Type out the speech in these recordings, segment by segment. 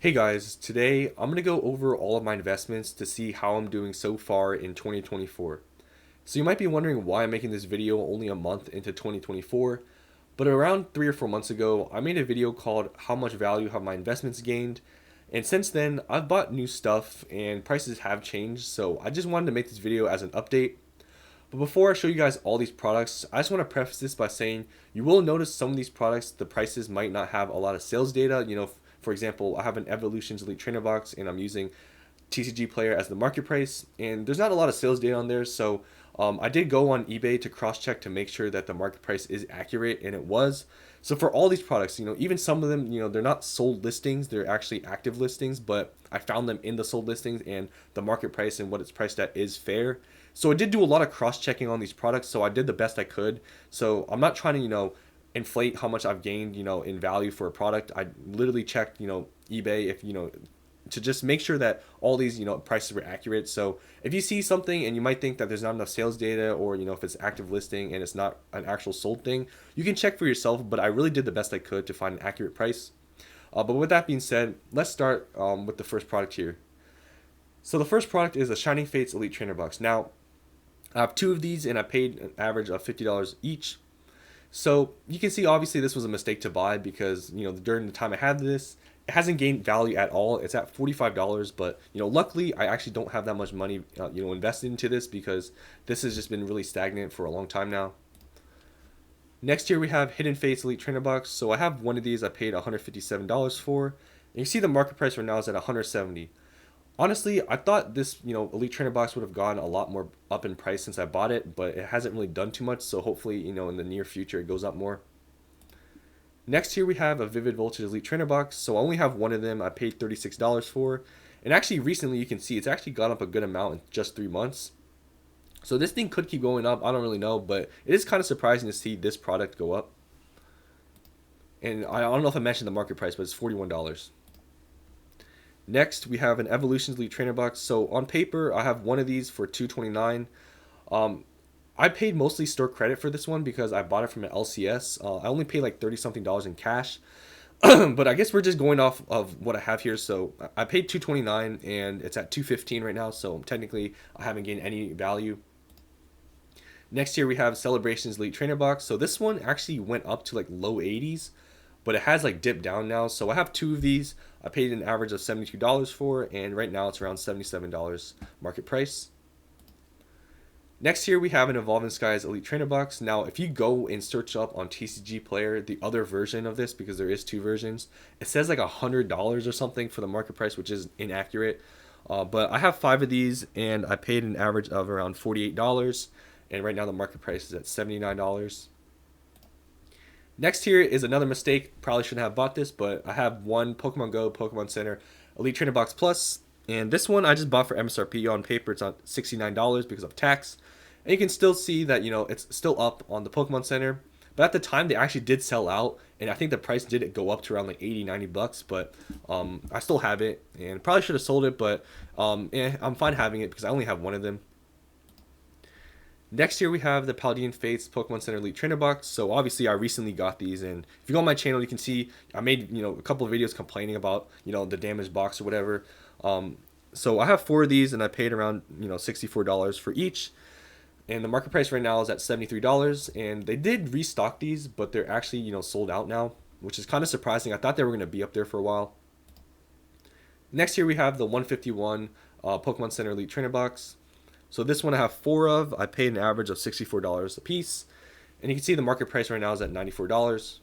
Hey guys, today I'm going to go over all of my investments to see how I'm doing so far in 2024. So you might be wondering why I'm making this video only a month into 2024, but around 3 or 4 months ago, I made a video called How Much Value Have My Investments Gained? And since then, I've bought new stuff and prices have changed, so I just wanted to make this video as an update. But before I show you guys all these products, I just want to preface this by saying you will notice some of these products, the prices might not have a lot of sales data. For example, I have an Evolutions Elite Trainer box and I'm using TCG Player as the market price, and there's not a lot of sales data on there. So I did go on eBay to cross check to make sure that the market price is accurate, and it was. So for all these products, even some of them, they're not sold listings, they're actually active listings, but I found them in the sold listings and the market price and what it's priced at is fair. So I did do a lot of cross checking on these products, so I did the best I could. So I'm not trying to, inflate how much I've gained, in value for a product. I literally checked, eBay if, to just make sure that all these, prices were accurate. So if you see something and you might think that there's not enough sales data, or, if it's active listing and it's not an actual sold thing, you can check for yourself. But I really did the best I could to find an accurate price. But with that being said, let's start with the first product here. So the first product is a Shining Fates Elite Trainer Box. Now, I have two of these and I paid an average of $50 each. So you can see obviously this was a mistake to buy because during the time I had this, it hasn't gained value at all. It's at $45, but luckily I actually don't have that much money invested into this because this has just been really stagnant for a long time now. Next here we have Hidden Fates Elite Trainer Box. So I have one of these I paid $157 for. And you see the market price right now is at $170. Honestly, I thought this, Elite Trainer box would have gone a lot more up in price since I bought it, but it hasn't really done too much. So hopefully, in the near future, it goes up more. Next here we have a Vivid Voltage Elite Trainer box. So I only have one of them. I paid $36 for. And actually recently you can see it's actually gone up a good amount in just 3 months. So this thing could keep going up. I don't really know, but it is kind of surprising to see this product go up. And I don't know if I mentioned the market price, but it's $41. Next, we have an Evolutions Elite Trainer box. So on paper, I have one of these for $229. I paid mostly store credit for this one because I bought it from an LCS. I only paid like 30 something dollars in cash. But I guess we're just going off of what I have here. So I paid $229 and it's at $215 right now. So technically, I haven't gained any value. Next here we have Celebrations Elite Trainer box. So this one actually went up to like low 80s, but it has like dipped down now. So I have two of these. I paid an average of $72 for, and right now it's around $77 market price. Next here we have an Evolving Skies Elite Trainer box. Now if you go and search up on TCG Player the other version of this, because there is two versions, it says like $100 or something for the market price, which is inaccurate. But I have five of these and I paid an average of around $48, and right now the market price is at $79. Next here is another mistake. Probably shouldn't have bought this, but I have one Pokemon Go, Pokemon Center Elite Trainer Box Plus. And this one I just bought for MSRP. On paper it's on $69 because of tax. And you can still see that, it's still up on the Pokemon Center. But at the time they actually did sell out. And I think the price did go up to around like 80, $90. But I still have it. And probably should have sold it, but I'm fine having it because I only have one of them. Next here we have the Paldean Fates Pokemon Center Elite Trainer box. So obviously I recently got these, and if you go on my channel you can see I made a couple of videos complaining about the damaged box or whatever. So I have four of these and I paid around $64 for each, and the market price right now is at $73. And they did restock these, but they're actually sold out now, which is kind of surprising. I thought they were going to be up there for a while. Next here we have the 151 Pokemon Center Elite Trainer box. So this one I have four of. I paid an average of $64 a piece. And you can see the market price right now is at $94.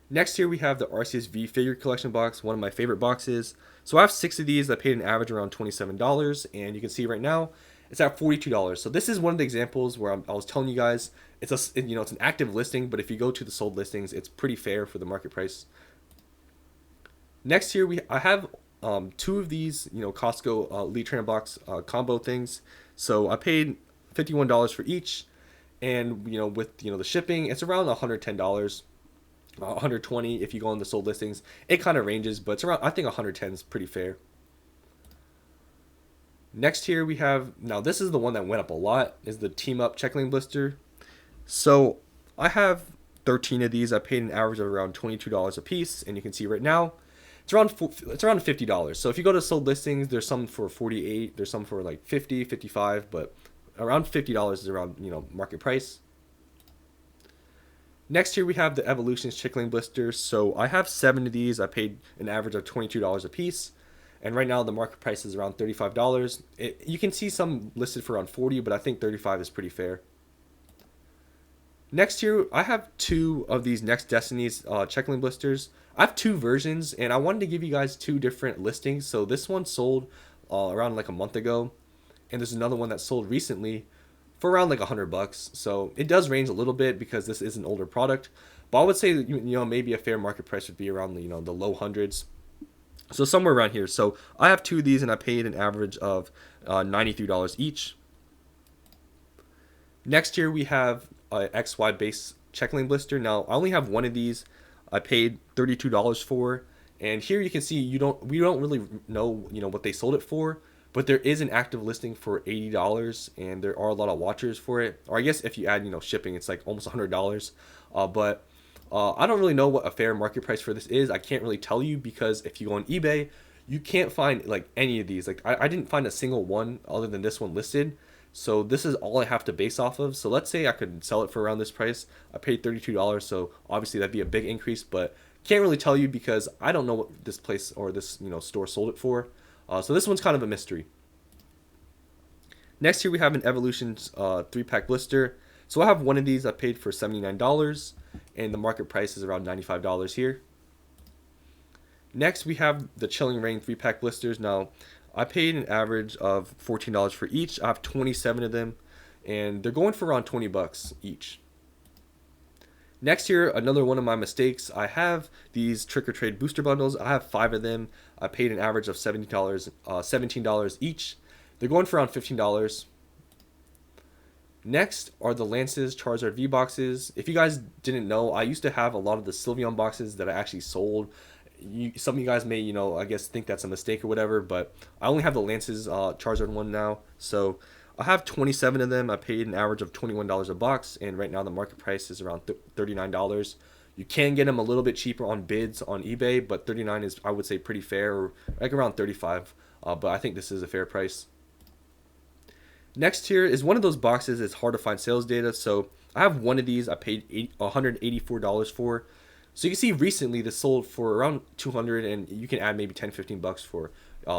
Next here we have the RCSV figure collection box, one of my favorite boxes. So I have six of these. I paid an average around $27. And you can see right now it's at $42. So this is one of the examples where I was telling you guys it's it's an active listing, but if you go to the sold listings, it's pretty fair for the market price. Next here I have two of these, Costco Elite Trainer box combo things. So I paid $51 for each, and with the shipping, it's around $110, $120 if you go on the sold listings. It kind of ranges, but it's around, I think $110 is pretty fair. Next here we have, now this is the one that went up a lot, is the Team Up Checkling Blister. So I have 13 of these. I paid an average of around $22 a piece, and you can see right now it's around $50. So if you go to sold listings, there's some for 48, there's some for like 50, 55, but around $50 is around, market price. Next here we have the Evolutions Chickling Blisters. So I have 7 of these. I paid an average of $22 a piece. And right now the market price is around $35. You can see some listed for around 40, but I think 35 is pretty fair. Next here, I have 2 of these Next Destinies Checkling Blisters. I have 2 versions, and I wanted to give you guys 2 different listings. So this one sold around like a month ago, and there's another one that sold recently for around like $100. So it does range a little bit because this is an older product, but I would say that, maybe a fair market price would be around the low hundreds. So somewhere around here. So I have 2 of these, and I paid an average of $93 each. Next here we have XY base Checkling Blister. Now I only have 1 of these. I paid $32 for, and here you can see we don't really know what they sold it for, but there is an active listing for $80, and there are a lot of watchers for it. Or I guess if you add shipping, it's like almost $100. But I don't really know what a fair market price for this is. I can't really tell you because if you go on eBay, you can't find like any of these. Like I didn't find a single one other than this one listed. So this is all I have to base off of. So let's say I could sell it for around this price. I paid $32, so obviously that'd be a big increase, but can't really tell you because I don't know what this place or this store sold it for. So this one's kind of a mystery. Next here we have an Evolutions 3-pack blister. So I have 1 of these. I paid for $79, and the market price is around $95 here. Next we have the Chilling Reign 3-pack blisters. Now I paid an average of $14 for each. I have 27 of them, and they're going for around $20 each. Next here, another one of my mistakes. I have these Trick or Trade booster bundles. I have 5 of them. I paid an average of $17 each. They're going for around $15. Next are the Lances Charizard V boxes. If you guys didn't know, I used to have a lot of the Sylveon boxes that I actually sold. Some of you guys may, I guess think that's a mistake or whatever, but I only have the Lances Charizard one now. So I have 27 of them. I paid an average of $21 a box, and right now the market price is around $39. You can get them a little bit cheaper on bids on eBay, but $39 is, I would say, pretty fair, or like around $35. But I think this is a fair price. Next here is one of those boxes. It's hard to find sales data, so I have 1 of these. I paid $184 for. So you can see recently this sold for around $200, and you can add maybe $10-15 for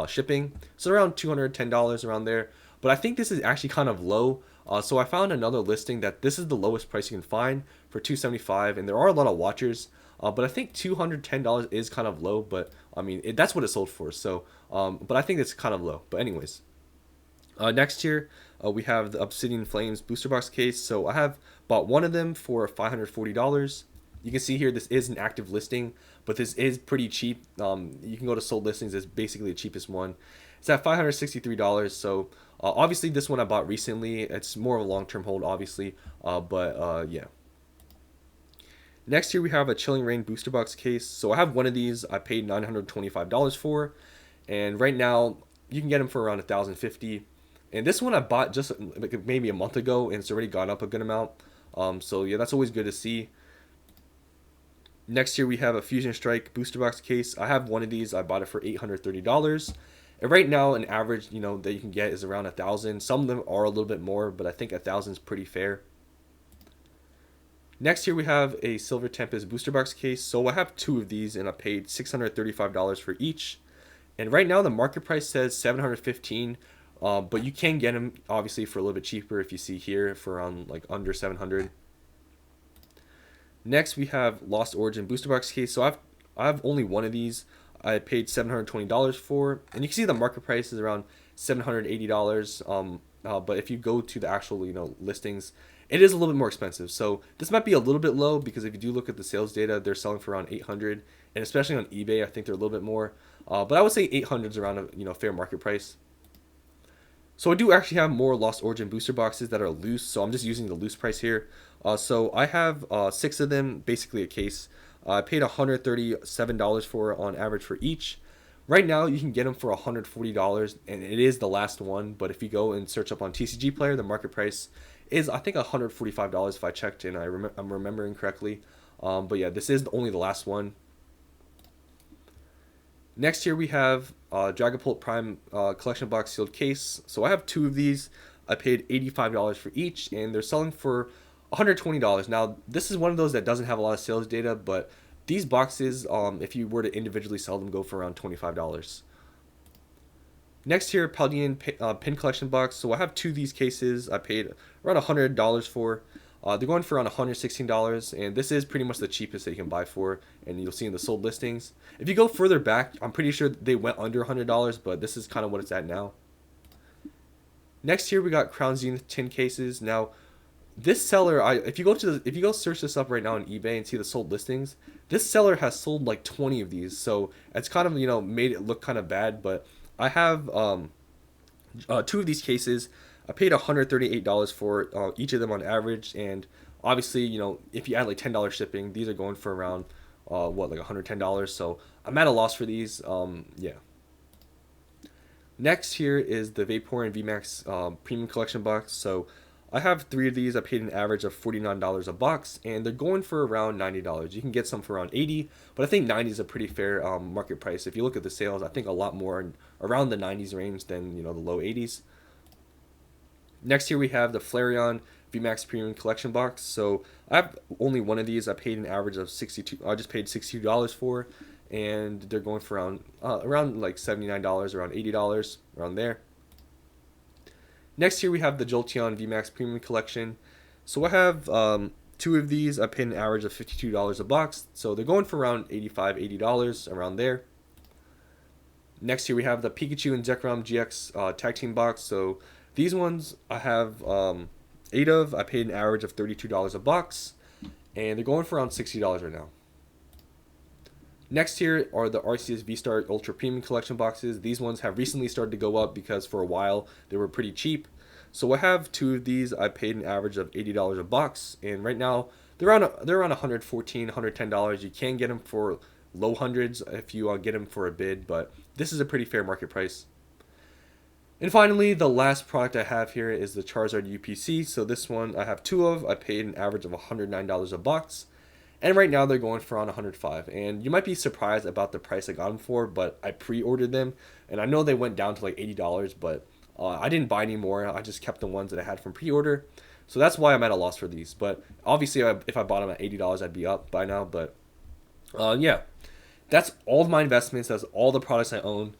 shipping. So around $210 around there. But I think this is actually kind of low. So I found another listing that this is the lowest price you can find for $275, and there are a lot of watchers. But I think $210 is kind of low. But I mean, that's what it sold for. So, but I think it's kind of low. But anyways, next here we have the Obsidian Flames booster box case. So I have bought 1 of them for $540. You can see here this is an active listing, but this is pretty cheap. You can go to sold listings. It's basically the cheapest one. It's at $563. So obviously this one I bought recently. It's more of a long-term hold, obviously. Yeah. Next here we have a Chilling Reign booster box case. So I have 1 of these. I paid $925 for, and right now you can get them for around $1,050. And this one I bought just like maybe a month ago, and it's already gone up a good amount. So yeah, that's always good to see. Next here we have a Fusion Strike booster box case. I have 1 of these. I bought it for $830. And right now an average, that you can get is around 1,000. Some of them are a little bit more, but I think 1,000 is pretty fair. Next here we have a Silver Tempest booster box case. So I have 2 of these, and I paid $635 for each. And right now the market price says $715, but you can get them obviously for a little bit cheaper if you see here for around like under $700. Next we have Lost Origin booster box case. So I have only 1 of these. I paid $720 for, and you can see the market price is around $780. But if you go to the actual listings, it is a little bit more expensive. So this might be a little bit low because if you do look at the sales data, they're selling for around $800, and especially on eBay, I think they're a little bit more. But I would say $800 is around a fair market price. So I do actually have more Lost Origin booster boxes that are loose, so I'm just using the loose price here. So I have 6 of them, basically a case. I paid $137 for on average for each. Right now you can get them for $140, and it is the last one. But if you go and search up on TCG Player, the market price is I think $145 if I checked and I'm remembering correctly. But yeah, this is only the last one. Next here we have Dragapult Prime collection box sealed case. So I have two of these. I paid $85 for each, and they're selling for $120. Now this is one of those that doesn't have a lot of sales data, but these boxes, if you were to individually sell them, go for around $25. Next here, Paldean pin collection box. So I have two of these cases. I paid around $100 for. They're going for around $116, and this is pretty much the cheapest that you can buy for, and you'll see in the sold listings. If you go further back, I'm pretty sure they went under $100, but this is kind of what it's at now. Next here, we got Crown Zenith tin cases. Now, this seller, if you go search this up right now on eBay and see the sold listings, this seller has sold like 20 of these, so it's kind of made it look kind of bad. But I have two of these cases. I paid $138 for each of them on average, and obviously, if you add like $10 shipping, these are going for around like $110. So I'm at a loss for these. Yeah. Next here is the Vaporeon VMAX Premium Collection box. So I have three of these. I paid an average of $49 a box, and they're going for around $90. You can get some for around $80, but I think $90 is a pretty fair market price. If you look at the sales, I think a lot more around the $90s range than the low $80s. Next here we have the Flareon VMAX Premium Collection box. So I have only one of these. I paid an average of 62. I just paid $62 for, and they're going for around like $79, around $80, around there. Next here we have the Jolteon VMAX Premium Collection. So I have two of these. I paid an average of $52 a box. So they're going for around $85, $80, around there. Next here we have the Pikachu and Zekrom GX Tag Team box. So these ones I have 8 of. I paid an average of $32 a box, and they're going for around $60 right now. Next here are the RCS V-Star Ultra Premium Collection boxes. These ones have recently started to go up because for a while they were pretty cheap. So I have two of these. I paid an average of $80 a box, and right now they're around $114, $110. You can get them for low hundreds if you get them for a bid, but this is a pretty fair market price. And finally, the last product I have here is the Charizard UPC. So this one I have two of. I paid an average of $109 a box. And right now they're going for around $105. And you might be surprised about the price I got them for, but I pre-ordered them. And I know they went down to like $80, but I didn't buy any more. I just kept the ones that I had from pre-order. So that's why I'm at a loss for these. But obviously, if I bought them at $80, I'd be up by now. But yeah, that's all of my investments. That's all the products I own.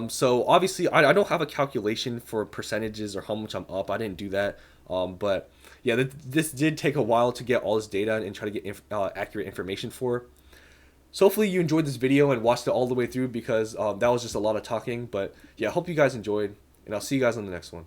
So obviously I don't have a calculation for percentages or how much I'm up. I didn't do that. But yeah, this did take a while to get all this data and try to get accurate information for. So hopefully you enjoyed this video and watched it all the way through, because that was just a lot of talking. But yeah, I hope you guys enjoyed, and I'll see you guys on the next one.